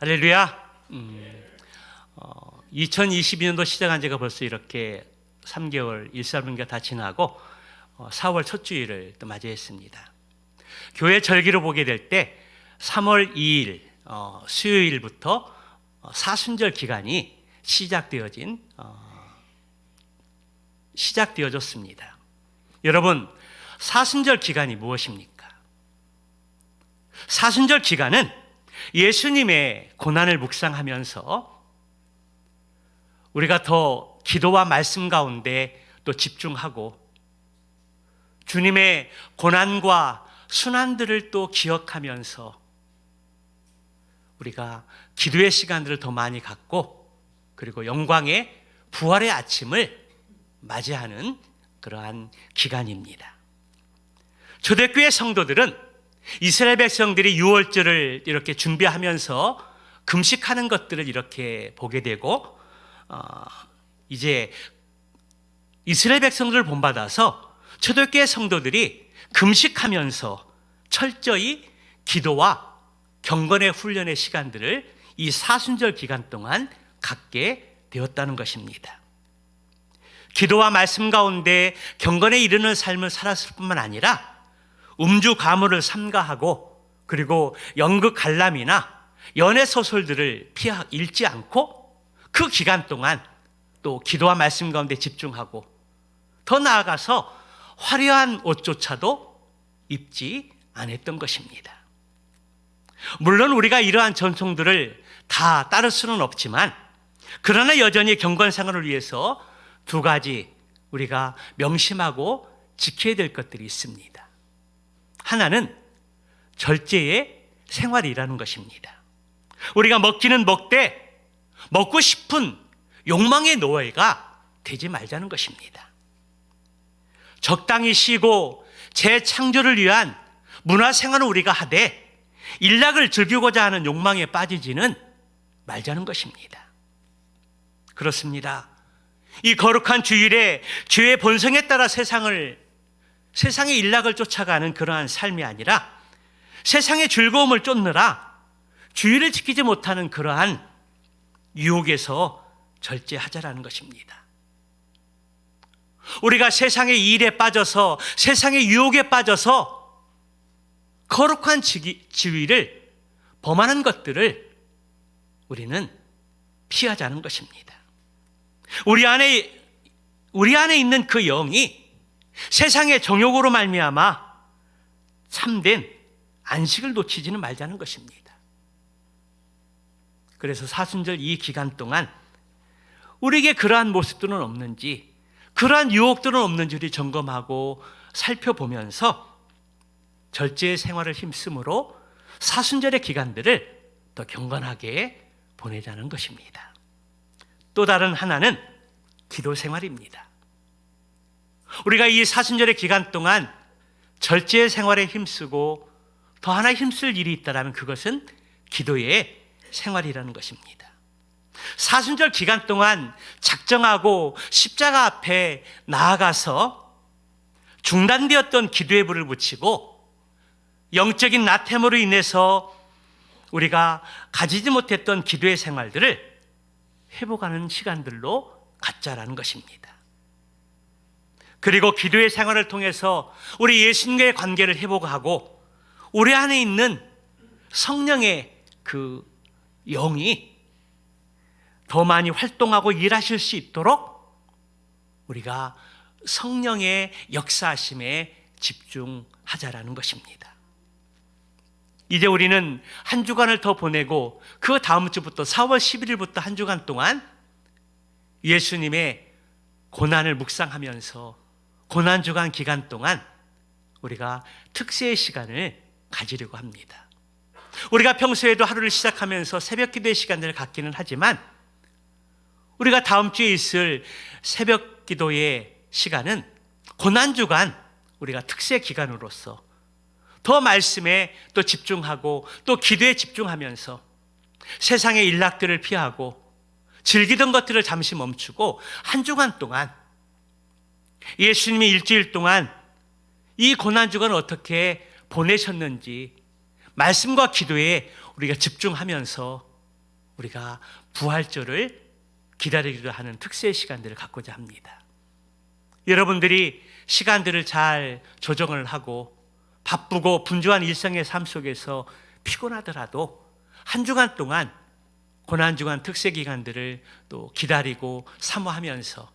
할렐루야. 2022년도 시작한 지가 벌써 이렇게 3개월, 1사분기가 다 지나고 4월 첫 주일을 또 맞이했습니다. 교회 절기로 보게 될 때 3월 2일 수요일부터 사순절 기간이 시작되어졌습니다. 여러분, 사순절 기간이 무엇입니까? 사순절 기간은 예수님의 고난을 묵상하면서 우리가 더 기도와 말씀 가운데 또 집중하고 주님의 고난과 순환들을 또 기억하면서 우리가 기도의 시간들을 더 많이 갖고 그리고 영광의 부활의 아침을 맞이하는 그러한 기간입니다. 초대교회 성도들은 이스라엘 백성들이 유월절을 이렇게 준비하면서 금식하는 것들을 이렇게 보게 되고 이제 이스라엘 백성들을 본받아서 초대교회 성도들이 금식하면서 철저히 기도와 경건의 훈련의 시간들을 이 사순절 기간 동안 갖게 되었다는 것입니다. 기도와 말씀 가운데 경건에 이르는 삶을 살았을 뿐만 아니라 음주 가물을 삼가하고 그리고 연극 관람이나 연애 소설들을 읽지 않고 그 기간 동안 또 기도와 말씀 가운데 집중하고 더 나아가서 화려한 옷조차도 입지 않았던 것입니다. 물론 우리가 이러한 전통들을 다 따를 수는 없지만 그러나 여전히 경건 생활을 위해서 두 가지 우리가 명심하고 지켜야 될 것들이 있습니다. 하나는 절제의 생활이라는 것입니다. 우리가 먹기는 먹되 먹고 싶은 욕망의 노예가 되지 말자는 것입니다. 적당히 쉬고 재창조를 위한 문화생활을 우리가 하되 일락을 즐기고자 하는 욕망에 빠지지는 말자는 것입니다. 그렇습니다. 이 거룩한 주일에 죄의 본성에 따라 세상의 일락을 쫓아가는 그러한 삶이 아니라 세상의 즐거움을 쫓느라 주의를 지키지 못하는 그러한 유혹에서 절제하자라는 것입니다. 우리가 세상의 일에 빠져서 세상의 유혹에 빠져서 거룩한 지위를 범하는 것들을 우리는 피하자는 것입니다. 우리 안에 있는 그 영이 세상의 정욕으로 말미암아 참된 안식을 놓치지는 말자는 것입니다. 그래서 사순절 이 기간 동안 우리에게 그러한 모습들은 없는지 그러한 유혹들은 없는지 우리 점검하고 살펴보면서 절제의 생활을 힘쓰므로 사순절의 기간들을 더 경건하게 보내자는 것입니다. 또 다른 하나는 기도 생활입니다. 우리가 이 사순절의 기간 동안 절제의 생활에 힘쓰고 더 하나 힘쓸 일이 있다면 그것은 기도의 생활이라는 것입니다. 사순절 기간 동안 작정하고 십자가 앞에 나아가서 중단되었던 기도의 불을 붙이고 영적인 나태함으로 인해서 우리가 가지지 못했던 기도의 생활들을 회복하는 시간들로 갖자라는 것입니다. 그리고 기도의 생활을 통해서 우리 예수님과의 관계를 회복하고 우리 안에 있는 성령의 그 영이 더 많이 활동하고 일하실 수 있도록 우리가 성령의 역사하심에 집중하자라는 것입니다. 이제 우리는 한 주간을 더 보내고 그 다음 주부터 4월 11일부터 한 주간 동안 예수님의 고난을 묵상하면서 고난주간 기간 동안 우리가 특세의 시간을 가지려고 합니다. 우리가 평소에도 하루를 시작하면서 새벽 기도의 시간을 갖기는 하지만 우리가 다음 주에 있을 새벽 기도의 시간은 고난주간 우리가 특세 기간으로서 더 말씀에 또 집중하고 또 기도에 집중하면서 세상의 일락들을 피하고 즐기던 것들을 잠시 멈추고 한 주간 동안 예수님이 일주일 동안 이 고난주간 어떻게 보내셨는지 말씀과 기도에 우리가 집중하면서 우리가 부활절을 기다리기도 하는 특세의 시간들을 갖고자 합니다. 여러분들이 시간들을 잘 조정을 하고 바쁘고 분주한 일상의 삶 속에서 피곤하더라도 한 주간 동안 고난주간 특세 기간들을 또 기다리고 사모하면서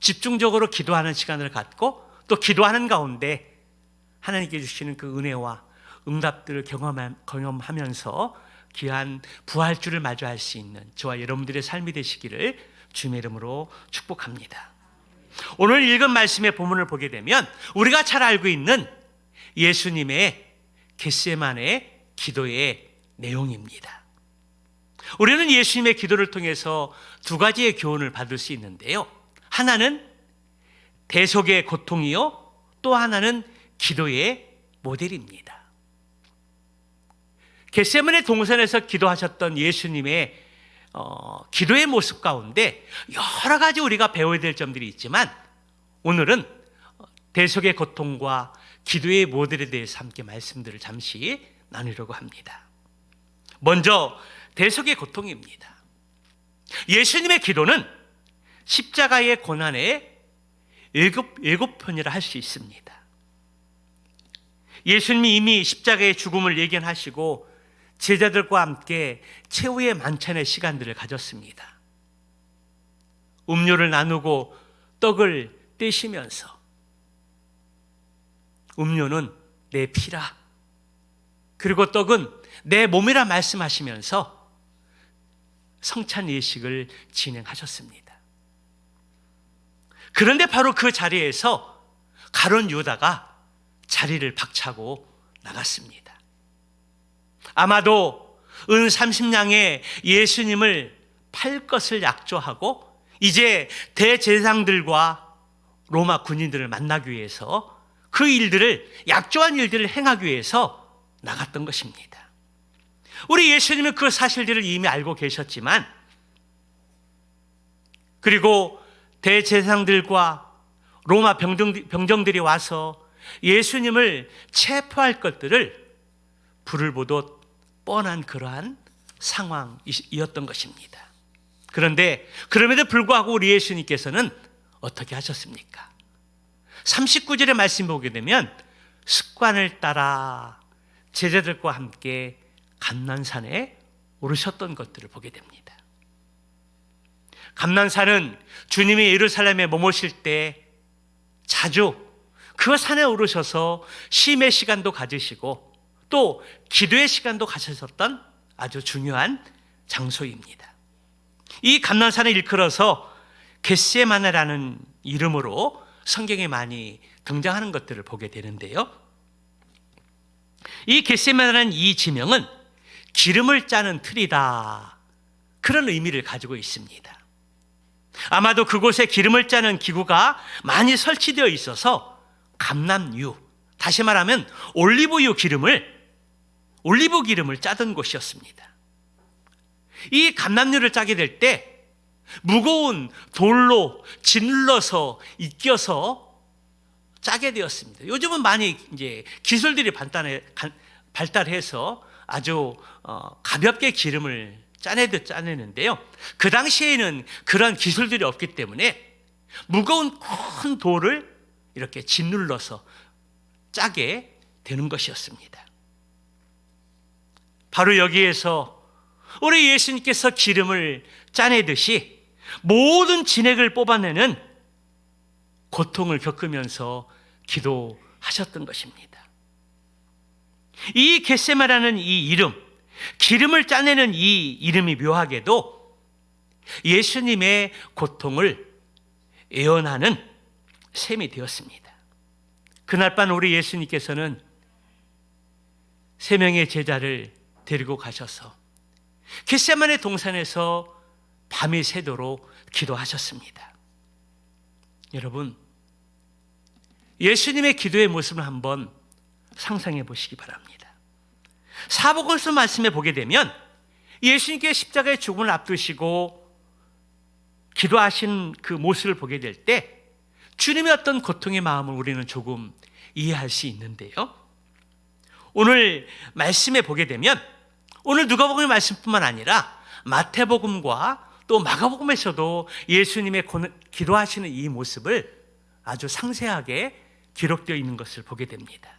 집중적으로 기도하는 시간을 갖고 또 기도하는 가운데 하나님께 주시는 그 은혜와 응답들을 경험하면서 귀한 부활주를 마주할 수 있는 저와 여러분들의 삶이 되시기를 주님의 이름으로 축복합니다. 오늘 읽은 말씀의 본문을 보게 되면 우리가 잘 알고 있는 예수님의 겟세마네 기도의 내용입니다. 우리는 예수님의 기도를 통해서 두 가지의 교훈을 받을 수 있는데요. 하나는 대속의 고통이요, 또 하나는 기도의 모델입니다. 겟세마네 동산에서 기도하셨던 예수님의 기도의 모습 가운데 여러 가지 우리가 배워야 될 점들이 있지만 오늘은 대속의 고통과 기도의 모델에 대해서 함께 말씀들을 잠시 나누려고 합니다. 먼저 대속의 고통입니다. 예수님의 기도는 십자가의 고난의 일곱 편이라 할 수 있습니다. 예수님이 이미 십자가의 죽음을 예견하시고 제자들과 함께 최후의 만찬의 시간들을 가졌습니다. 음료를 나누고 떡을 떼시면서 음료는 내 피라, 그리고 떡은 내 몸이라 말씀하시면서 성찬 예식을 진행하셨습니다. 그런데 바로 그 자리에서 가룟 유다가 자리를 박차고 나갔습니다. 아마도 은 30냥에 예수님을 팔 것을 약조하고 이제 대제사장들과 로마 군인들을 만나기 위해서 그 일들을, 약조한 일들을 행하기 위해서 나갔던 것입니다. 우리 예수님은 그 사실들을 이미 알고 계셨지만, 그리고 대제사장들과 로마 병정들이 와서 예수님을 체포할 것들을 불을 보듯 뻔한 그러한 상황이었던 것입니다. 그런데 그럼에도 불구하고 우리 예수님께서는 어떻게 하셨습니까? 39절의 말씀 보게 되면 습관을 따라 제자들과 함께 감난산에 오르셨던 것들을 보게 됩니다. 감난산은 주님이 예루살렘에 머무실 때 자주 그 산에 오르셔서 쉼의 시간도 가지시고 또 기도의 시간도 가지셨던 아주 중요한 장소입니다. 이 감난산을 일컬어서 겟세마네라는 이름으로 성경에 많이 등장하는 것들을 보게 되는데요. 이 겟세마네라는 이 지명은 기름을 짜는 틀이다, 그런 의미를 가지고 있습니다. 아마도 그곳에 기름을 짜는 기구가 많이 설치되어 있어서 감람유, 다시 말하면 올리브 기름을 짜던 곳이었습니다. 이 감람유를 짜게 될 때 무거운 돌로 짓눌러서 익혀서 짜게 되었습니다. 요즘은 많이 이제 기술들이 발달해서 아주 가볍게 기름을 짜내는데요. 그 당시에는 그런 기술들이 없기 때문에 무거운 큰 돌을 이렇게 짓눌러서 짜게 되는 것이었습니다. 바로 여기에서 우리 예수님께서 기름을 짜내듯이 모든 진액을 뽑아내는 고통을 겪으면서 기도하셨던 것입니다. 이 겟세마라는 이 이름, 기름을 짜내는 이 이름이 묘하게도 예수님의 고통을 예언하는 셈이 되었습니다. 그날 밤 우리 예수님께서는 3명의 제자를 데리고 가셔서 겟세마네 동산에서 밤이 새도록 기도하셨습니다. 여러분, 예수님의 기도의 모습을 한번 상상해 보시기 바랍니다. 사복음서 말씀에 보게 되면 예수님께 십자가의 죽음을 앞두시고 기도하신 그 모습을 보게 될 때 주님의 어떤 고통의 마음을 우리는 조금 이해할 수 있는데요. 오늘 말씀에 보게 되면 오늘 누가복음의 말씀뿐만 아니라 마태복음과 또 마가복음에서도 예수님의 기도하시는 이 모습을 아주 상세하게 기록되어 있는 것을 보게 됩니다.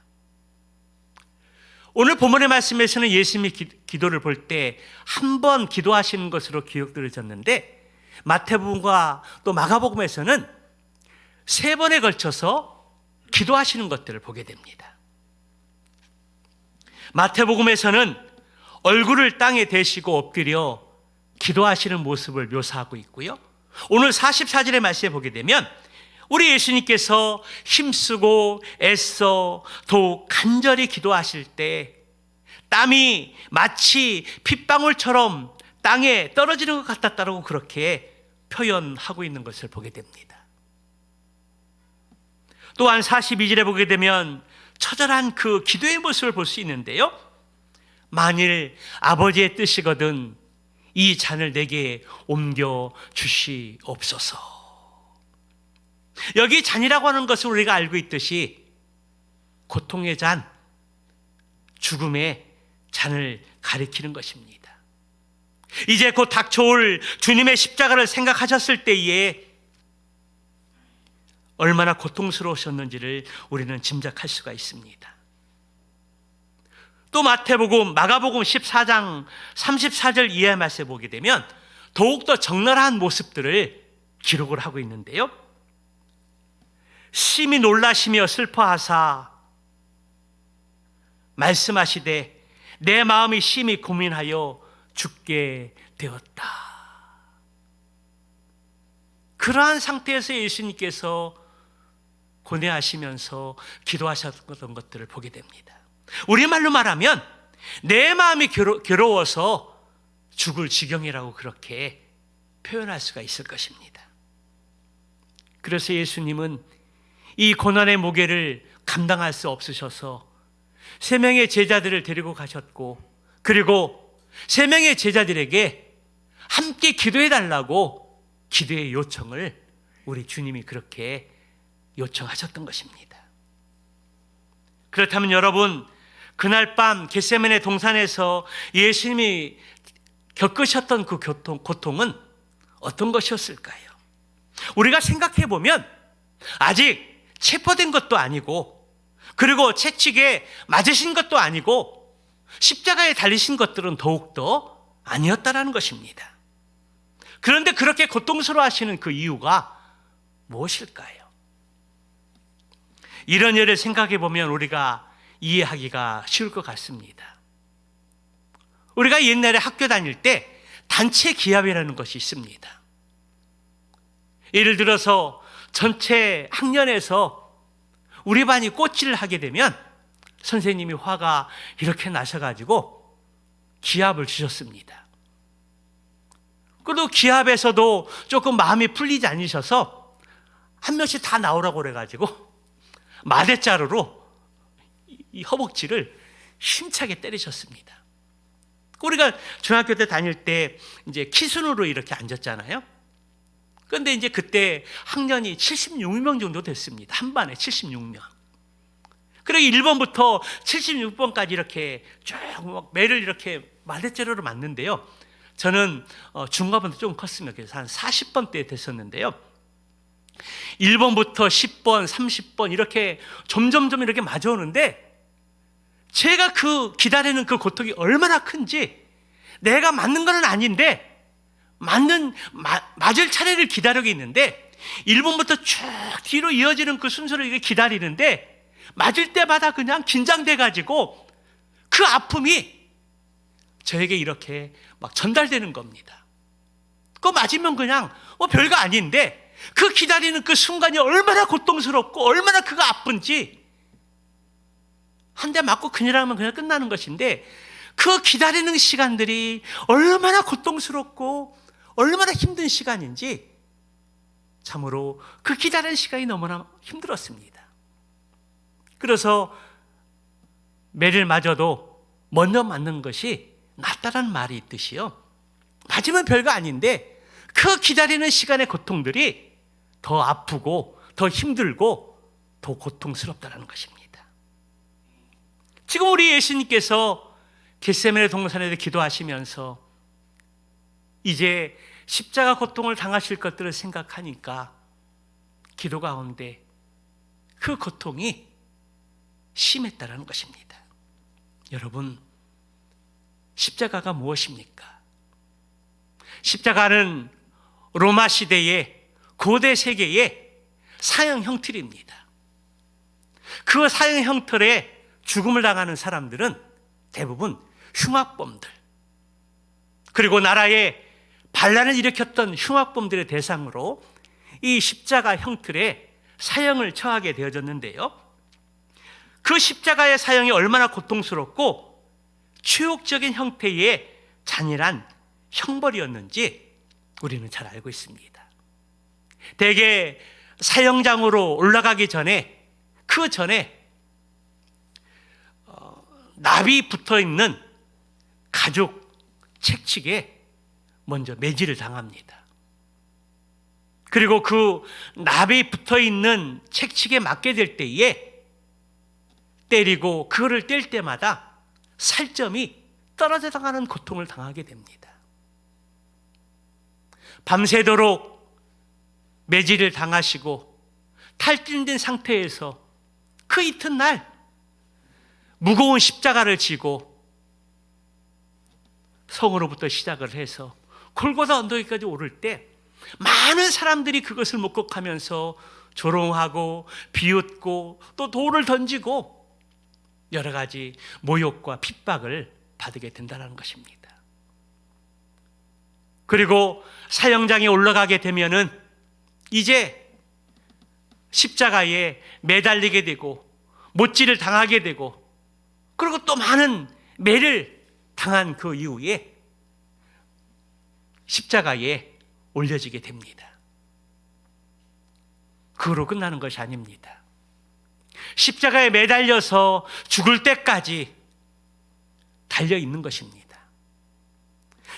오늘 본문의 말씀에서는 예수님의 기도를 볼 때 한 번 기도하시는 것으로 기록되어졌는데, 마태복음과 또 마가복음에서는 3번에 걸쳐서 기도하시는 것들을 보게 됩니다. 마태복음에서는 얼굴을 땅에 대시고 엎드려 기도하시는 모습을 묘사하고 있고요. 오늘 44절의 말씀에 보게 되면 우리 예수님께서 힘쓰고 애써 더욱 간절히 기도하실 때 땀이 마치 핏방울처럼 땅에 떨어지는 것 같았다고 그렇게 표현하고 있는 것을 보게 됩니다. 또한 42절에 보게 되면 처절한 그 기도의 모습을 볼 수 있는데요. 만일 아버지의 뜻이거든 이 잔을 내게 옮겨 주시옵소서. 여기 잔이라고 하는 것을 우리가 알고 있듯이 고통의 잔, 죽음의 잔을 가리키는 것입니다. 이제 곧 닥쳐올 주님의 십자가를 생각하셨을 때에 얼마나 고통스러우셨는지를 우리는 짐작할 수가 있습니다. 또 마태복음, 마가복음 14장 34절 이하의 말씀을 보게 되면 더욱더 적나라한 모습들을 기록을 하고 있는데요. 심히 놀라시며 슬퍼하사 말씀하시되 내 마음이 심히 고민하여 죽게 되었다. 그러한 상태에서 예수님께서 고뇌하시면서 기도하셨던 것들을 보게 됩니다. 우리말로 말하면 내 마음이 괴로워서 죽을 지경이라고 그렇게 표현할 수가 있을 것입니다. 그래서 예수님은 이 고난의 무게를 감당할 수 없으셔서 3명의 제자들을 데리고 가셨고, 그리고 3명의 제자들에게 함께 기도해 달라고 기도의 요청을 우리 주님이 그렇게 요청하셨던 것입니다. 그렇다면 여러분, 그날 밤 겟세마네 동산에서 예수님이 겪으셨던 그 고통은 어떤 것이었을까요? 우리가 생각해 보면 아직 체포된 것도 아니고, 그리고 채찍에 맞으신 것도 아니고, 십자가에 달리신 것들은 더욱더 아니었다라는 것입니다. 그런데 그렇게 고통스러워 하시는 그 이유가 무엇일까요? 이런 일을 생각해 보면 우리가 이해하기가 쉬울 것 같습니다. 우리가 옛날에 학교 다닐 때 단체 기합이라는 것이 있습니다. 예를 들어서 전체 학년에서 우리 반이 꽃질을 하게 되면 선생님이 화가 이렇게 나셔가지고 기합을 주셨습니다. 그리고 기합에서도 조금 마음이 풀리지 않으셔서 한 명씩 다 나오라고 그래가지고 마대자루로 이 허벅지를 힘차게 때리셨습니다. 우리가 중학교 때 다닐 때 이제 키순으로 이렇게 앉았잖아요. 그런데 이제 그때 학년이 76명 정도 됐습니다. 한 반에 76명. 그리고 1번부터 76번까지 이렇게 쭉 매를 이렇게 마대자루로 맞는데요. 저는 중간부터 좀 컸습니다. 그래서 한 40번 때 됐었는데요. 1번부터 10번, 30번 이렇게 점점 이렇게 맞아오는데, 제가 그 기다리는 그 고통이 얼마나 큰지, 내가 맞는 건 아닌데 맞을 차례를 기다리고 있는데 1번부터 쭉 뒤로 이어지는 그 순서를 기다리는데 맞을 때마다 그냥 긴장돼 가지고 그 아픔이 저에게 이렇게 막 전달되는 겁니다. 그거 맞으면 그냥 별거 아닌데 그 기다리는 그 순간이 얼마나 고통스럽고 얼마나 그가 아픈지, 한 대 맞고 큰일 나면 그냥 끝나는 것인데 그 기다리는 시간들이 얼마나 고통스럽고 얼마나 힘든 시간인지, 참으로 그 기다리는 시간이 너무나 힘들었습니다. 그래서 매를 맞아도 먼저 맞는 것이 낫다라는 말이 있듯이요, 맞으면 별거 아닌데 그 기다리는 시간의 고통들이 더 아프고 더 힘들고 더 고통스럽다는 것입니다. 지금 우리 예수님께서 겟세마네 동산에서 기도하시면서 이제 십자가 고통을 당하실 것들을 생각하니까 기도 가운데 그 고통이 심했다라는 것입니다. 여러분, 십자가가 무엇입니까? 십자가는 로마 시대의 고대 세계의 사형 형틀입니다. 그 사형 형틀에 죽음을 당하는 사람들은 대부분 흉악범들, 그리고 나라에 반란을 일으켰던 흉악범들의 대상으로 이 십자가 형틀에 사형을 처하게 되어졌는데요, 그 십자가의 사형이 얼마나 고통스럽고 추욕적인 형태의 잔인한 형벌이었는지 우리는 잘 알고 있습니다. 대개 사형장으로 올라가기 전에, 그 전에 납이 붙어있는 가죽 책칙에 먼저 매질을 당합니다. 그리고 그 납이 붙어있는 책칙에 맞게 될 때에 때리고, 그거를 뗄 때마다 살점이 떨어져 나가는 고통을 당하게 됩니다. 밤새도록 매질을 당하시고 탈진된 상태에서 그 이튿날 무거운 십자가를 지고 성으로부터 시작을 해서 골고다 언덕에까지 오를 때 많은 사람들이 그것을 목격하면서 조롱하고 비웃고 또 돌을 던지고 여러 가지 모욕과 핍박을 받게 된다는 것입니다. 그리고 사형장에 올라가게 되면은 이제 십자가에 매달리게 되고 못질을 당하게 되고, 그리고 또 많은 매를 당한 그 이후에 십자가에 올려지게 됩니다. 그거로 끝나는 것이 아닙니다. 십자가에 매달려서 죽을 때까지 달려 있는 것입니다.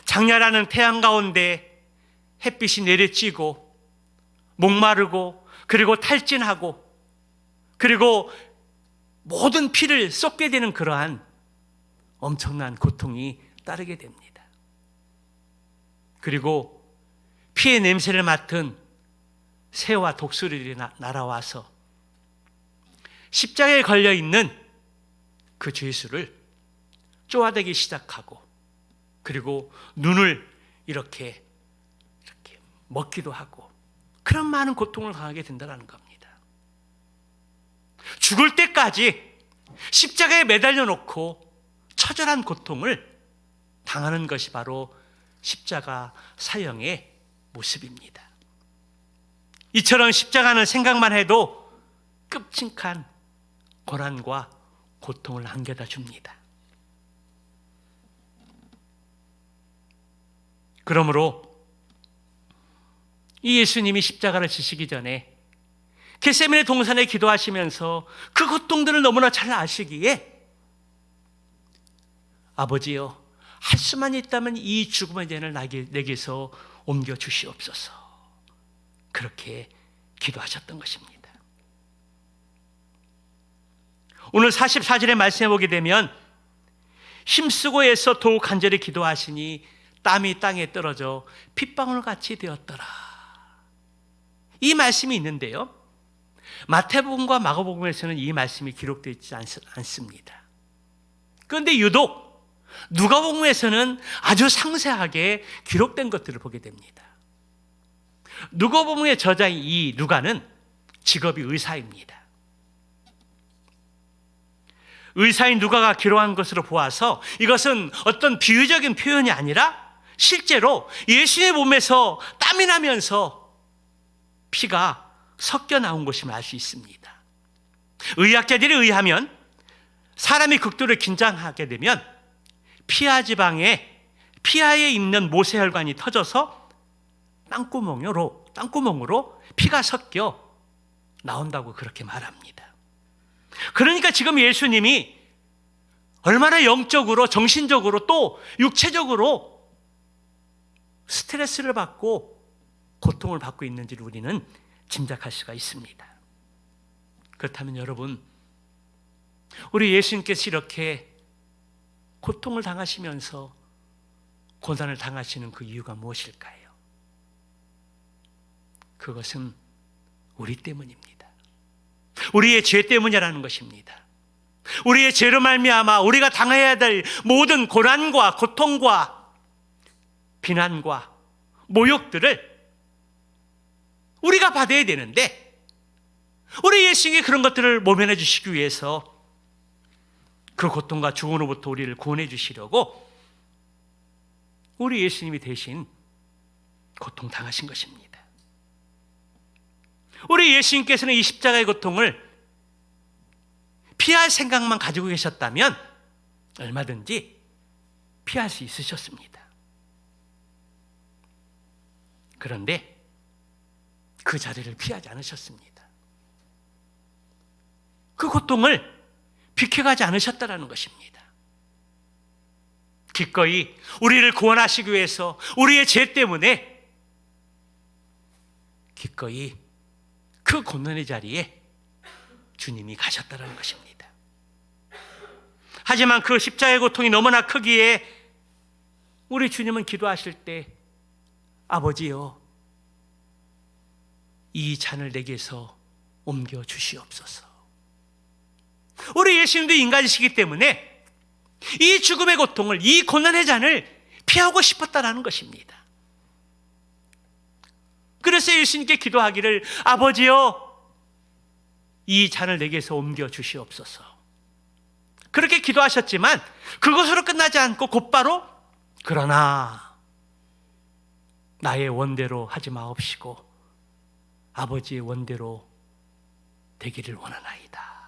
장렬하는 태양 가운데 햇빛이 내리쬐고 목마르고, 그리고 탈진하고, 그리고 모든 피를 쏟게 되는 그러한 엄청난 고통이 따르게 됩니다. 그리고 피의 냄새를 맡은 새와 독수리들이 날아와서 십자가에 걸려있는 그 죄수를 쪼아대기 시작하고, 그리고 눈을 이렇게 먹기도 하고, 그런 많은 고통을 당하게 된다는 겁니다. 죽을 때까지 십자가에 매달려 놓고 처절한 고통을 당하는 것이 바로 십자가 사형의 모습입니다. 이처럼 십자가는 생각만 해도 끔찍한 고난과 고통을 안겨다 줍니다. 그러므로 이 예수님이 십자가를 지시기 전에 겟세마네 동산에 기도하시면서 그 고통들을 너무나 잘 아시기에, 아버지여, 할 수만 있다면 이 죽음의 죄를 내게서 옮겨 주시옵소서, 그렇게 기도하셨던 것입니다. 오늘 44절의 말씀에 보게 되면 힘쓰고 애써 더욱 간절히 기도하시니 땀이 땅에 떨어져 핏방울같이 되었더라, 이 말씀이 있는데요, 마태복음과 마가복음에서는 이 말씀이 기록되어 있지 않습니다. 그런데 유독 누가복음에서는 아주 상세하게 기록된 것들을 보게 됩니다. 누가복음의 저자인 이 누가는 직업이 의사입니다. 의사인 누가가 기록한 것으로 보아서 이것은 어떤 비유적인 표현이 아니라 실제로 예수님의 몸에서 땀이 나면서 피가 섞여 나온 것임을 알 수 있습니다. 의학자들에 의하면 사람이 극도로 긴장하게 되면 피하에 있는 모세혈관이 터져서 땅구멍으로 피가 섞여 나온다고 그렇게 말합니다. 그러니까 지금 예수님이 얼마나 영적으로, 정신적으로, 또 육체적으로 스트레스를 받고 고통을 받고 있는지를 우리는 짐작할 수가 있습니다. 그렇다면 여러분, 우리 예수님께서 이렇게 고통을 당하시면서 고난을 당하시는 그 이유가 무엇일까요? 그것은 우리 때문입니다. 우리의 죄 때문이라는 것입니다. 우리의 죄로 말미암아 우리가 당해야 될 모든 고난과 고통과 비난과 모욕들을 우리가 받아야 되는데, 우리 예수님이 그런 것들을 모면해 주시기 위해서 그 고통과 죽음으로부터 우리를 구원해 주시려고 우리 예수님이 대신 고통당하신 것입니다. 우리 예수님께서는 이 십자가의 고통을 피할 생각만 가지고 계셨다면 얼마든지 피할 수 있으셨습니다. 그런데 그 자리를 피하지 않으셨습니다. 그 고통을 비켜가지 않으셨다는 것입니다. 기꺼이 우리를 구원하시기 위해서 우리의 죄 때문에 기꺼이 그 고난의 자리에 주님이 가셨다는 것입니다. 하지만 그 십자가의 고통이 너무나 크기에 우리 주님은 기도하실 때 아버지여, 이 잔을 내게서 옮겨 주시옵소서. 우리 예수님도 인간이시기 때문에 이 죽음의 고통을, 이 고난의 잔을 피하고 싶었다는 것입니다. 그래서 예수님께 기도하기를 아버지여, 이 잔을 내게서 옮겨 주시옵소서. 그렇게 기도하셨지만 그것으로 끝나지 않고 곧바로 그러나 나의 원대로 하지 마옵시고 아버지의 원대로 되기를 원하나이다.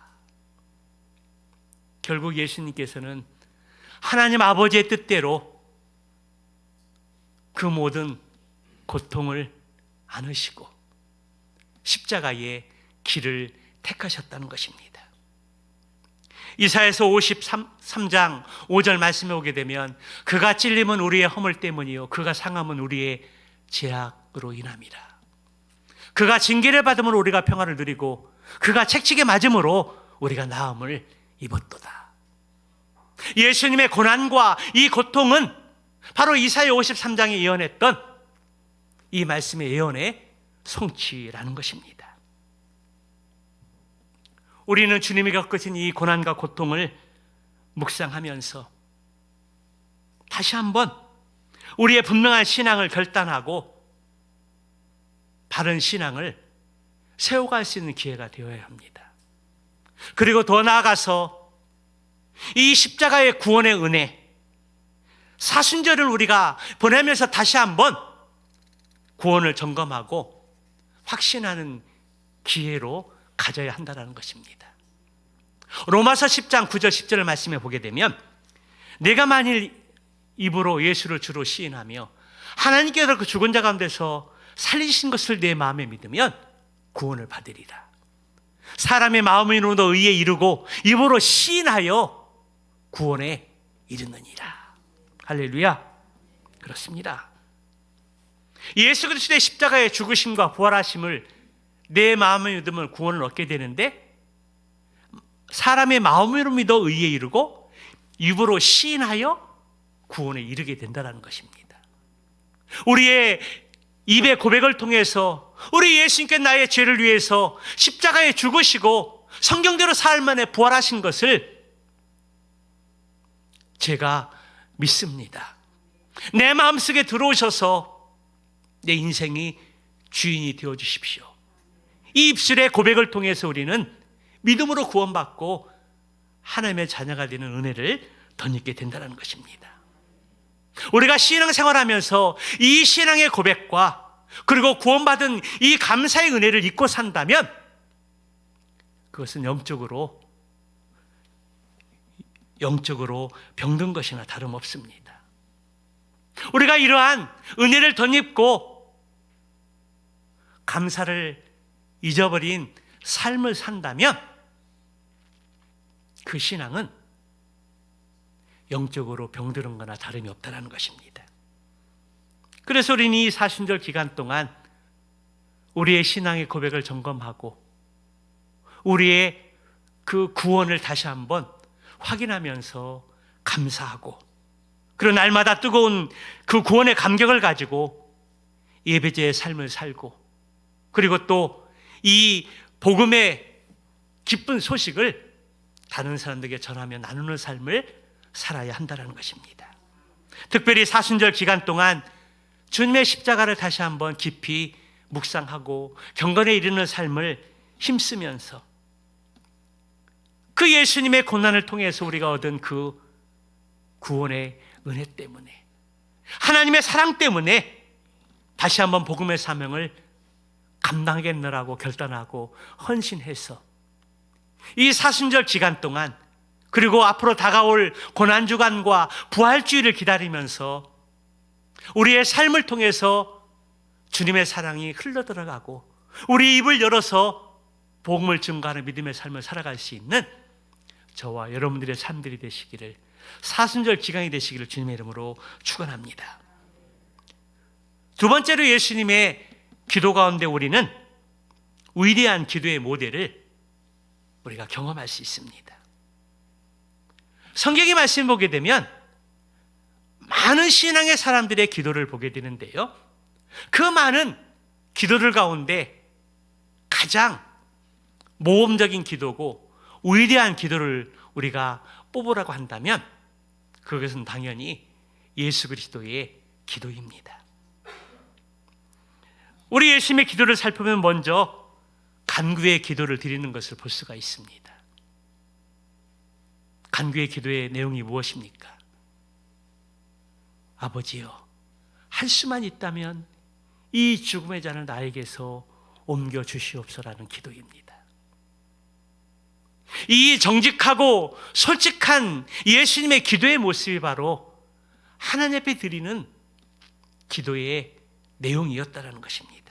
결국 예수님께서는 하나님 아버지의 뜻대로 그 모든 고통을 안으시고 십자가의 길을 택하셨다는 것입니다. 이사야서 53장 5절 말씀에 오게 되면 그가 찔림은 우리의 허물 때문이요 그가 상함은 우리의 죄악으로 인함이라. 그가 징계를 받음으로 우리가 평화를 누리고 그가 책찍에 맞음으로 우리가 나음을 입었도다. 예수님의 고난과 이 고통은 바로 이사야 53장에 예언했던 이 말씀의 예언의 성취라는 것입니다. 우리는 주님이 겪으신 이 고난과 고통을 묵상하면서 다시 한번 우리의 분명한 신앙을 결단하고 바른 신앙을 세워갈 수 있는 기회가 되어야 합니다. 그리고 더 나아가서 이 십자가의 구원의 은혜, 사순절을 우리가 보내면서 다시 한번 구원을 점검하고 확신하는 기회로 가져야 한다는 것입니다. 로마서 10장 9절 10절을 말씀해 보게 되면 내가 만일 입으로 예수를 주로 시인하며 하나님께서 그 죽은 자 가운데서 살리신 것을 내 마음에 믿으면 구원을 받으리라. 사람의 마음으로도 의에 이르고 입으로 시인하여 구원에 이르느니라. 할렐루야. 그렇습니다. 예수 그리스도의 십자가의 죽으심과 부활하심을 내 마음에 믿으면 구원을 얻게 되는데 사람의 마음으로 믿어 의에 이르고 입으로 시인하여 구원에 이르게 된다는 것입니다. 우리의 입의 고백을 통해서 우리 예수님께 나의 죄를 위해서 십자가에 죽으시고 성경대로 사흘 만에 부활하신 것을 제가 믿습니다. 내 마음속에 들어오셔서 내 인생이 주인이 되어 주십시오. 이 입술의 고백을 통해서 우리는 믿음으로 구원받고 하나님의 자녀가 되는 은혜를 덧입게 된다는 것입니다. 우리가 신앙생활하면서 이 신앙의 고백과 그리고 구원받은 이 감사의 은혜를 잊고 산다면 그것은 영적으로 병든 것이나 다름없습니다. 우리가 이러한 은혜를 덧입고 감사를 잊어버린 삶을 산다면 그 신앙은 영적으로 병드는 거나 다름이 없다는 것입니다. 그래서 우리는 이 사순절 기간 동안 우리의 신앙의 고백을 점검하고 우리의 그 구원을 다시 한번 확인하면서 감사하고 그런 날마다 뜨거운 그 구원의 감격을 가지고 예배자의 삶을 살고, 그리고 또 이 복음의 기쁜 소식을 다른 사람들에게 전하며 나누는 삶을 살아야 한다는 것입니다. 특별히 사순절 기간 동안 주님의 십자가를 다시 한번 깊이 묵상하고 경건에 이르는 삶을 힘쓰면서 그 예수님의 고난을 통해서 우리가 얻은 그 구원의 은혜 때문에, 하나님의 사랑 때문에 다시 한번 복음의 사명을 감당하겠노라고 결단하고 헌신해서 이 사순절 기간 동안, 그리고 앞으로 다가올 고난주간과 부활주일을 기다리면서 우리의 삶을 통해서 주님의 사랑이 흘러들어가고 우리 입을 열어서 복음을 증거하는 믿음의 삶을 살아갈 수 있는 저와 여러분들의 삶들이 되시기를, 사순절 기간이 되시기를 주님의 이름으로 축원합니다. 두 번째로 예수님의 기도 가운데 우리는 위대한 기도의 모델을 우리가 경험할 수 있습니다. 성경의 말씀 보게 되면 많은 신앙의 사람들의 기도를 보게 되는데요, 그 많은 기도들 가운데 가장 모험적인 기도고 위대한 기도를 우리가 뽑으라고 한다면 그것은 당연히 예수 그리스도의 기도입니다. 우리 예수님의 기도를 살펴보면 먼저 간구의 기도를 드리는 것을 볼 수가 있습니다. 간구의 기도의 내용이 무엇입니까? 아버지여, 할 수만 있다면 이 죽음의 잔을 나에게서 옮겨 주시옵소서라는 기도입니다. 이 정직하고 솔직한 예수님의 기도의 모습이 바로 하나님 앞에 드리는 기도의 내용이었다는 것입니다.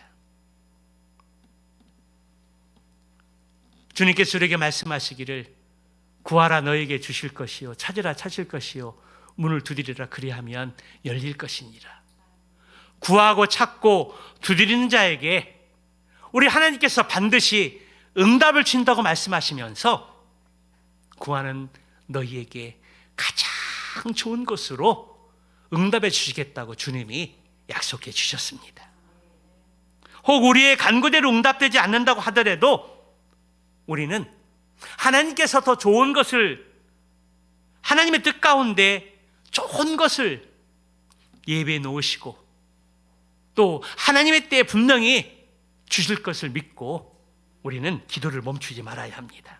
주님께서 우리에게 말씀하시기를 구하라 너에게 주실 것이요 찾으라 찾을 것이요 문을 두드리라 그리하면 열릴 것이니라. 구하고 찾고 두드리는 자에게 우리 하나님께서 반드시 응답을 준다고 말씀하시면서 구하는 너희에게 가장 좋은 것으로 응답해 주시겠다고 주님이 약속해 주셨습니다. 혹 우리의 간구대로 응답되지 않는다고 하더라도 우리는 하나님께서 더 좋은 것을, 하나님의 뜻 가운데 좋은 것을 예배해 놓으시고 또 하나님의 때에 분명히 주실 것을 믿고 우리는 기도를 멈추지 말아야 합니다.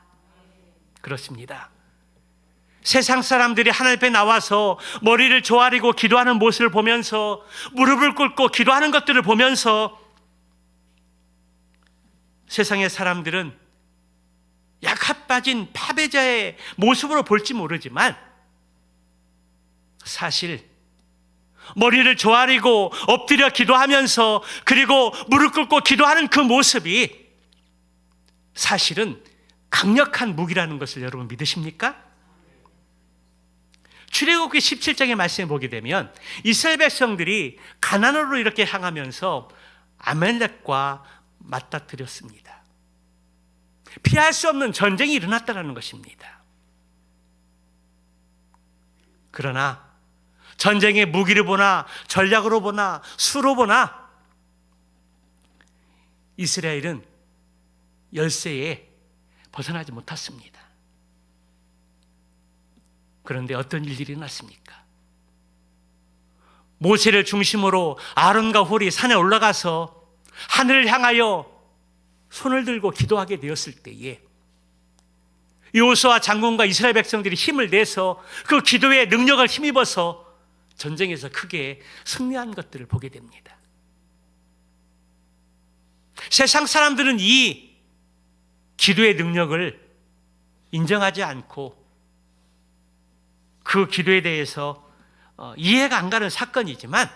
그렇습니다. 세상 사람들이 하나님 앞에 나와서 머리를 조아리고 기도하는 모습을 보면서, 무릎을 꿇고 기도하는 것들을 보면서 세상의 사람들은 약합 빠진 파배자의 모습으로 볼지 모르지만 사실 머리를 조아리고 엎드려 기도하면서 그리고 무릎 꿇고 기도하는 그 모습이 사실은 강력한 무기라는 것을 여러분 믿으십니까? 출애굽기 17장의 말씀을 보게 되면 이스라엘 백성들이 가나안으로 이렇게 향하면서 아말렉과 맞닥뜨렸습니다. 피할 수 없는 전쟁이 일어났다는 것입니다. 그러나 전쟁의 무기를 보나 전략으로 보나 수로 보나 이스라엘은 열세에 벗어나지 못했습니다. 그런데 어떤 일들이 일어났습니까? 모세를 중심으로 아론과 홀이 산에 올라가서 하늘을 향하여 손을 들고 기도하게 되었을 때에 여호수아 장군과 이스라엘 백성들이 힘을 내서 그 기도의 능력을 힘입어서 전쟁에서 크게 승리한 것들을 보게 됩니다. 세상 사람들은 이 기도의 능력을 인정하지 않고 그 기도에 대해서 이해가 안 가는 사건이지만,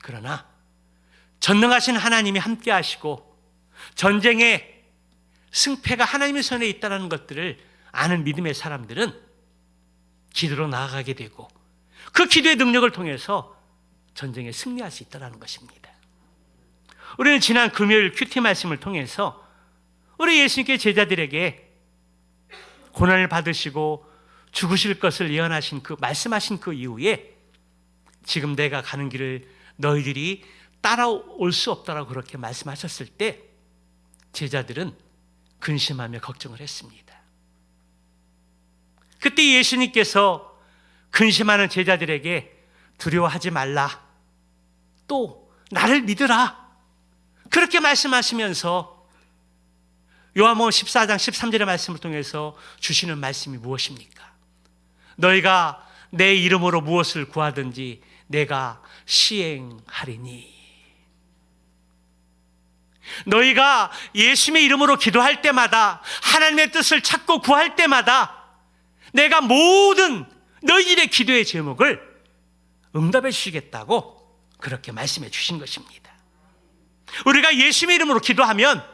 그러나 전능하신 하나님이 함께 하시고 전쟁의 승패가 하나님의 손에 있다는 것들을 아는 믿음의 사람들은 기도로 나아가게 되고 그 기도의 능력을 통해서 전쟁에 승리할 수 있다는 것입니다. 우리는 지난 금요일 큐티 말씀을 통해서 우리 예수님께 제자들에게 고난을 받으시고 죽으실 것을 예언하신 그 말씀하신 그 이후에 지금 내가 가는 길을 너희들이 따라올 수 없다라고 그렇게 말씀하셨을 때 제자들은 근심하며 걱정을 했습니다. 그때 예수님께서 근심하는 제자들에게 두려워하지 말라, 또 나를 믿으라, 그렇게 말씀하시면서 요한복음 14장 13절의 말씀을 통해서 주시는 말씀이 무엇입니까? 너희가 내 이름으로 무엇을 구하든지 내가 시행하리니. 너희가 예수님의 이름으로 기도할 때마다, 하나님의 뜻을 찾고 구할 때마다 내가 모든 너희들의 기도의 제목을 응답해 주시겠다고 그렇게 말씀해 주신 것입니다. 우리가 예수님의 이름으로 기도하면,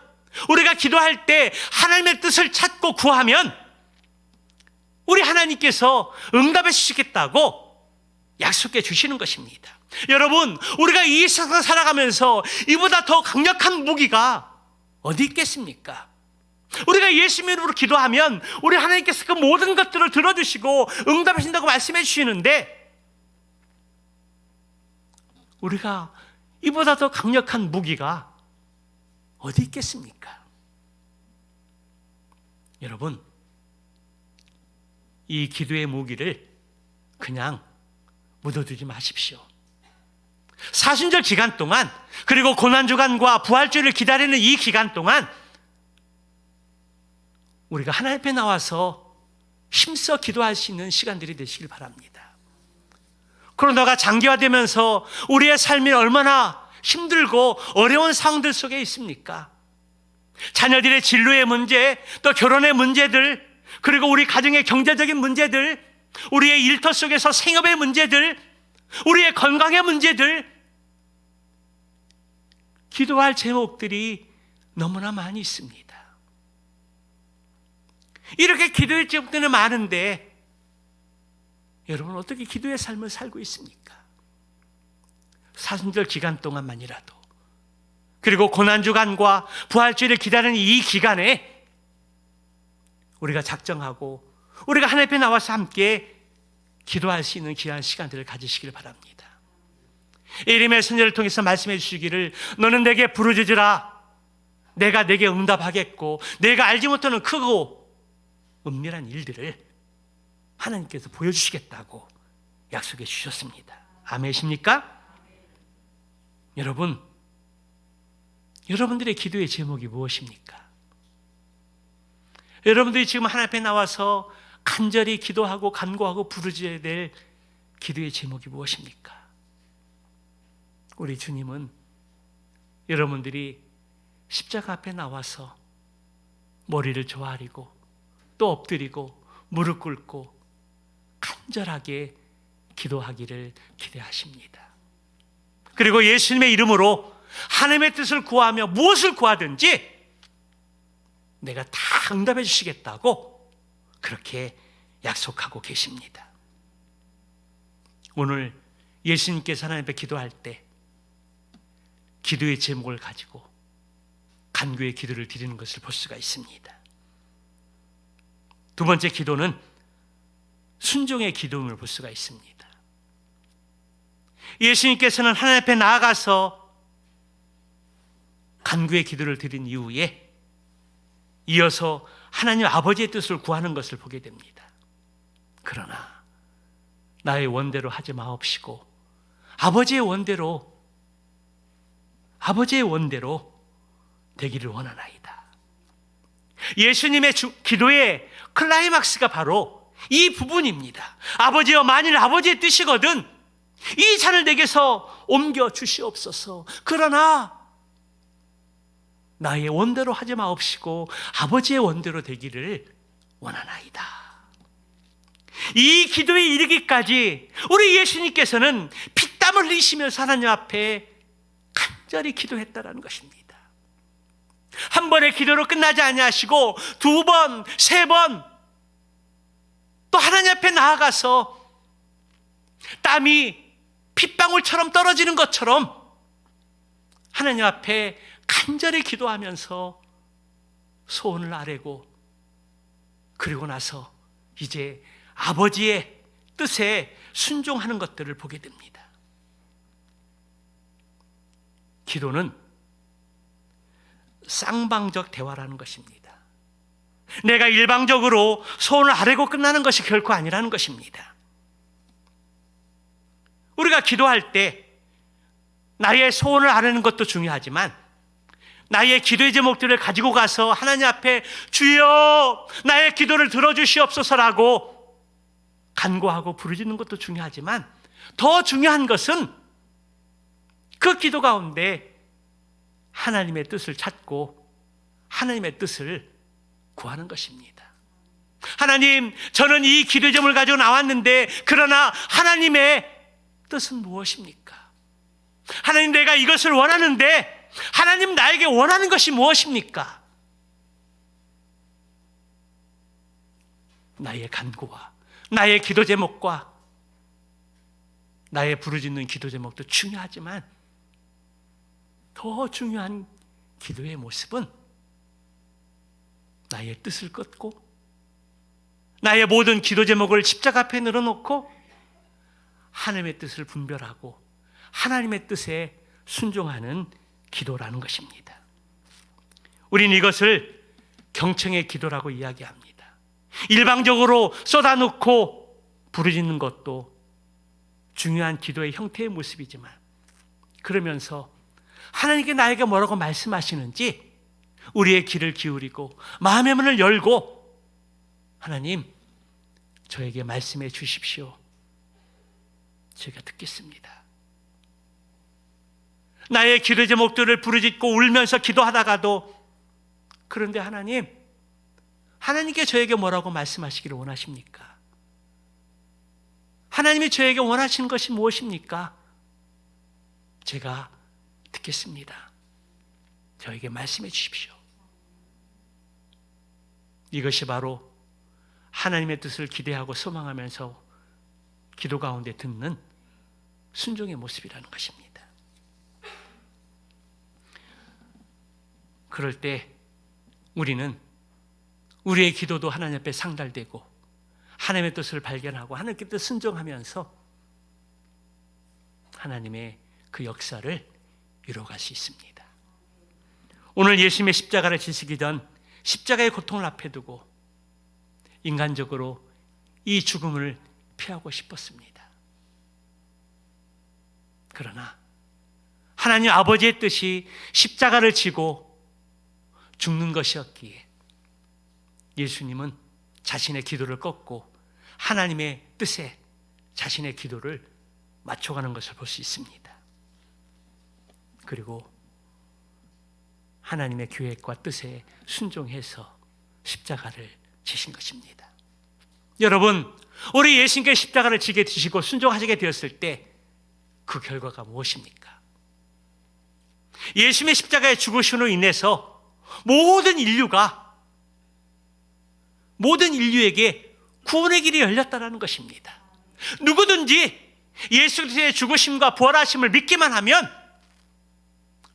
우리가 기도할 때 하나님의 뜻을 찾고 구하면 우리 하나님께서 응답해 주시겠다고 약속해 주시는 것입니다. 여러분, 우리가 이 세상 살아가면서 이보다 더 강력한 무기가 어디 있겠습니까? 우리가 예수님의 이름으로 기도하면 우리 하나님께서 그 모든 것들을 들어주시고 응답하신다고 말씀해 주시는데, 우리가 이보다 더 강력한 무기가 어디 있겠습니까? 여러분, 이 기도의 무기를 그냥 묻어두지 마십시오. 사순절 기간 동안, 그리고 고난주간과 부활주일을 기다리는 이 기간 동안 우리가 하나님 앞에 나와서 힘써 기도할 수 있는 시간들이 되시길 바랍니다. 코로나가 장기화되면서 우리의 삶이 얼마나 힘들고 어려운 상황들 속에 있습니까? 자녀들의 진로의 문제, 또 결혼의 문제들, 그리고 우리 가정의 경제적인 문제들, 우리의 일터 속에서 생업의 문제들, 우리의 건강의 문제들, 기도할 제목들이 너무나 많이 있습니다. 이렇게 기도의 제목들은 많은데 여러분, 어떻게 기도의 삶을 살고 있습니까? 사순절 기간 동안만이라도, 그리고 고난주간과 부활주일을 기다리는 이 기간에 우리가 작정하고 우리가 하나님 앞에 나와서 함께 기도할 수 있는 귀한 시간들을 가지시길 바랍니다. 예레미야 선지자를 통해서 말씀해 주시기를, 너는 내게 부르짖으라, 내가 내게 응답하겠고 내가 알지 못하는 크고 은밀한 일들을 하나님께서 보여주시겠다고 약속해 주셨습니다. 아멘이십니까? 여러분, 여러분들의 기도의 제목이 무엇입니까? 여러분들이 지금 하나님 앞에 나와서 간절히 기도하고 간구하고 부르짖어야 될 기도의 제목이 무엇입니까? 우리 주님은 여러분들이 십자가 앞에 나와서 머리를 조아리고 또 엎드리고 무릎 꿇고 간절하게 기도하기를 기대하십니다. 그리고 예수님의 이름으로 하나님의 뜻을 구하며 무엇을 구하든지 내가 다 응답해 주시겠다고 그렇게 약속하고 계십니다. 오늘 예수님께서 하나님 앞에 기도할 때 기도의 제목을 가지고 간구의 기도를 드리는 것을 볼 수가 있습니다. 두 번째 기도는 순종의 기도임을 볼 수가 있습니다. 예수님께서는 하나님 앞에 나아가서 간구의 기도를 드린 이후에 이어서 하나님 아버지의 뜻을 구하는 것을 보게 됩니다. 그러나 나의 원대로 하지 마옵시고 아버지의 원대로 되기를 원하나이다. 예수님의 기도의 클라이막스가 바로 이 부분입니다. 아버지여, 만일 아버지의 뜻이거든 이 잔을 내게서 옮겨 주시옵소서. 그러나 나의 원대로 하지 마옵시고 아버지의 원대로 되기를 원하나이다. 이 기도에 이르기까지 우리 예수님께서는 피땀을 흘리시면서 하나님 앞에 간절히 기도했다라는 것입니다. 한 번의 기도로 끝나지 아니하시고 두 번, 세 번 또 하나님 앞에 나아가서 땀이 핏방울처럼 떨어지는 것처럼 하나님 앞에 간절히 기도하면서 소원을 아뢰고, 그리고 나서 이제 아버지의 뜻에 순종하는 것들을 보게 됩니다. 기도는 쌍방적 대화라는 것입니다. 내가 일방적으로 소원을 아뢰고 끝나는 것이 결코 아니라는 것입니다. 우리가 기도할 때 나의 소원을 아뢰는 것도 중요하지만 나의 기도의 제목들을 가지고 가서 하나님 앞에 주여 나의 기도를 들어주시옵소서라고 간구하고 부르짖는 것도 중요하지만 더 중요한 것은 그 기도 가운데 하나님의 뜻을 찾고 하나님의 뜻을 구하는 것입니다. 하나님, 저는 이 기도 제목을 가지고 나왔는데 그러나 하나님의 뜻은 무엇입니까? 하나님, 내가 이것을 원하는데 하나님 나에게 원하는 것이 무엇입니까? 나의 간구와 나의 기도 제목과 나의 부르짖는 기도 제목도 중요하지만 더 중요한 기도의 모습은 나의 뜻을 꺾고 나의 모든 기도 제목을 십자가 앞에 늘어놓고 하나님의 뜻을 분별하고 하나님의 뜻에 순종하는 기도라는 것입니다. 우리는 이것을 경청의 기도라고 이야기합니다. 일방적으로 쏟아놓고 부르짖는 것도 중요한 기도의 형태의 모습이지만 그러면서 하나님께 나에게 뭐라고 말씀하시는지 우리의 귀를 기울이고 마음의 문을 열고 하나님, 저에게 말씀해 주십시오. 제가 듣겠습니다. 나의 기도 제목들을 부르짖고 울면서 기도하다가도 그런데 하나님, 하나님께 저에게 뭐라고 말씀하시기를 원하십니까? 하나님이 저에게 원하시는 것이 무엇입니까? 제가 듣겠습니다. 저에게 말씀해 주십시오. 이것이 바로 하나님의 뜻을 기대하고 소망하면서 기도 가운데 듣는 순종의 모습이라는 것입니다. 그럴 때 우리는 우리의 기도도 하나님 앞에 상달되고 하나님의 뜻을 발견하고 하나님께 뜻 순종하면서 하나님의 그 역사를 이루어갈 수 있습니다. 오늘 예수님의 십자가를 지시기 전 십자가의 고통을 앞에 두고 인간적으로 이 죽음을 피하고 싶었습니다. 그러나 하나님 아버지의 뜻이 십자가를 지고 죽는 것이었기에 예수님은 자신의 기도를 꺾고 하나님의 뜻에 자신의 기도를 맞춰가는 것을 볼 수 있습니다. 그리고 하나님의 계획과 뜻에 순종해서 십자가를 지신 것입니다. 여러분, 우리 예수님께 십자가를 지게 되시고 순종하시게 되었을 때 그 결과가 무엇입니까? 예수님의 십자가의 죽으심으로 인해서 모든 인류에게 구원의 길이 열렸다는 것입니다. 누구든지 예수 그리스도의 죽으심과 부활하심을 믿기만 하면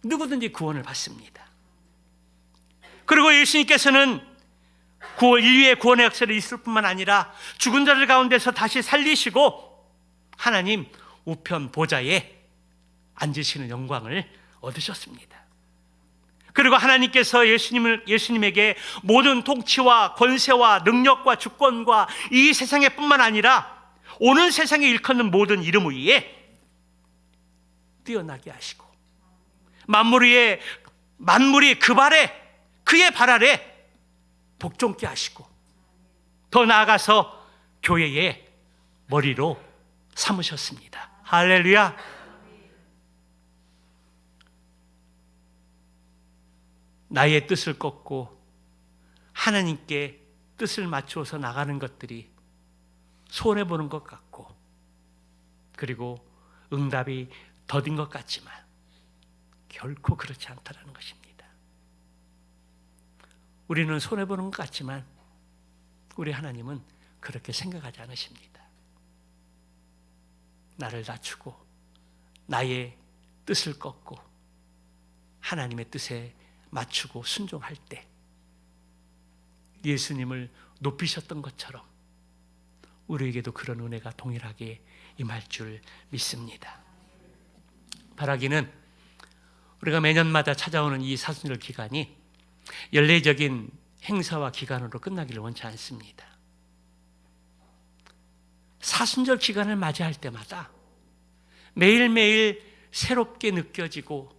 누구든지 구원을 받습니다. 그리고 예수님께서는 인류의 구원의 역사를 있을 뿐만 아니라 죽은 자들 가운데서 다시 살리시고 하나님 우편 보좌에 앉으시는 영광을 얻으셨습니다. 그리고 하나님께서 예수님에게 모든 통치와 권세와 능력과 주권과 이 세상에 뿐만 아니라 오는 세상에 일컫는 모든 이름 위에 뛰어나게 하시고 만물이 그의 발 아래 복종케 하시고 더 나아가서 교회의 머리로 삼으셨습니다. 할렐루야. 나의 뜻을 꺾고 하나님께 뜻을 맞추어서 나가는 것들이 손해보는 것 같고 그리고 응답이 더딘 것 같지만 결코 그렇지 않다는 것입니다. 우리는 손해보는 것 같지만 우리 하나님은 그렇게 생각하지 않으십니다. 나를 낮추고 나의 뜻을 꺾고 하나님의 뜻에 맞추고 순종할 때 예수님을 높이셨던 것처럼 우리에게도 그런 은혜가 동일하게 임할 줄 믿습니다. 바라기는 우리가 매년마다 찾아오는 이 사순절 기간이 연례적인 행사와 기간으로 끝나기를 원치 않습니다. 사순절 기간을 맞이할 때마다 매일매일 새롭게 느껴지고,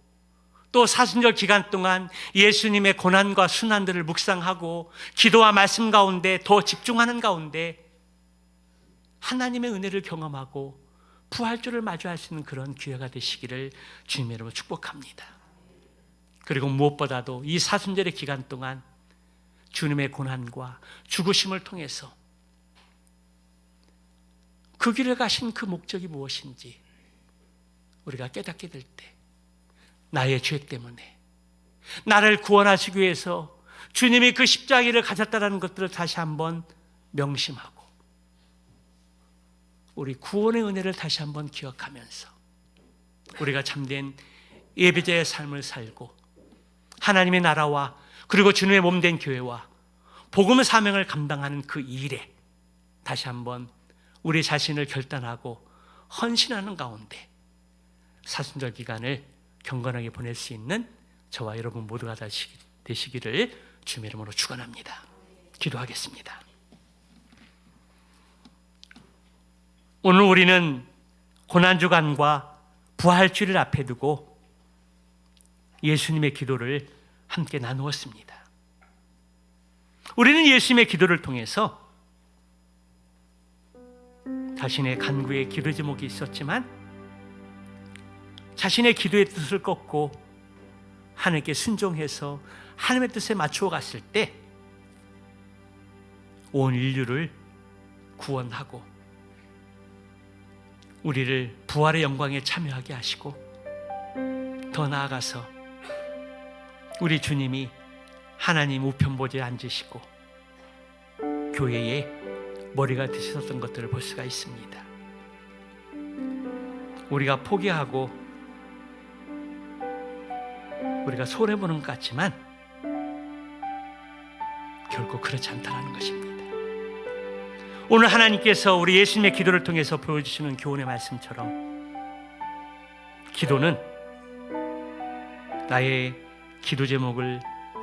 또 사순절 기간 동안 예수님의 고난과 순환들을 묵상하고 기도와 말씀 가운데 더 집중하는 가운데 하나님의 은혜를 경험하고 부활주를 마주할 수 있는 그런 기회가 되시기를 주님의 이름으로 축복합니다. 그리고 무엇보다도 이 사순절의 기간 동안 주님의 고난과 죽으심을 통해서 그 길을 가신 그 목적이 무엇인지 우리가 깨닫게 될 때, 나의 죄 때문에 나를 구원하시기 위해서 주님이 그 십자가를 가졌다는 것들을 다시 한번 명심하고 우리 구원의 은혜를 다시 한번 기억하면서 우리가 참된 예배자의 삶을 살고 하나님의 나라와 그리고 주님의 몸된 교회와 복음의 사명을 감당하는 그 일에 다시 한번 우리 자신을 결단하고 헌신하는 가운데 사순절 기간을 경건하게 보낼 수 있는 저와 여러분 모두가 되시기를 주님의 이름으로 축원합니다. 기도하겠습니다. 오늘 우리는 고난주간과 부활주를 앞에 두고 예수님의 기도를 함께 나누었습니다. 우리는 예수님의 기도를 통해서 자신의 간구에 기도 제목이 있었지만 자신의 기도의 뜻을 꺾고 하나님께 순종해서 하나님의 뜻에 맞추어 갔을 때 온 인류를 구원하고 우리를 부활의 영광에 참여하게 하시고, 더 나아가서 우리 주님이 하나님 우편 보좌에 앉으시고 교회의 머리가 되셨던 것들을 볼 수가 있습니다. 우리가 포기하고 우리가 손해보는 것 같지만 결코 그렇지 않다는 것입니다. 오늘 하나님께서 우리 예수님의 기도를 통해서 보여주시는 교훈의 말씀처럼 기도는 나의 기도 제목을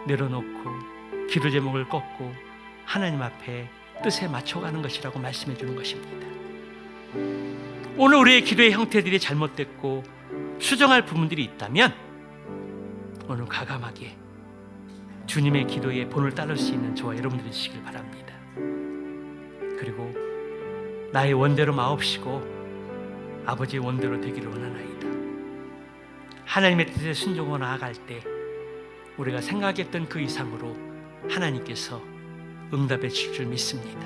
내려놓고 기도 제목을 꺾고 하나님 앞에 뜻에 맞춰가는 것이라고 말씀해 주는 것입니다. 오늘 우리의 기도의 형태들이 잘못됐고 수정할 부분들이 있다면 오늘 과감하게 주님의 기도에 본을 따를 수 있는 저와 여러분들이 되시길 바랍니다. 그리고 나의 원대로 마옵시고 아버지의 원대로 되기를 원하나이다. 하나님의 뜻에 순종하고 나아갈 때 우리가 생각했던 그 이상으로 하나님께서 응답해 주실 줄 믿습니다.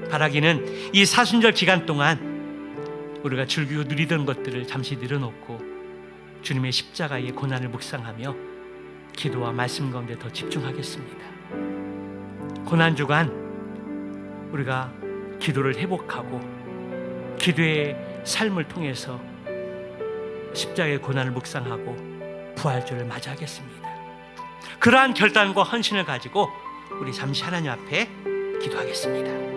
바라기는 이 사순절 기간 동안 우리가 즐기고 누리던 것들을 잠시 내려놓고 주님의 십자가의 고난을 묵상하며 기도와 말씀 가운데 더 집중하겠습니다. 고난주간 우리가 기도를 회복하고 기도의 삶을 통해서 십자가의 고난을 묵상하고 부활주를 맞이하겠습니다. 그러한 결단과 헌신을 가지고 우리 잠시 하나님 앞에 기도하겠습니다.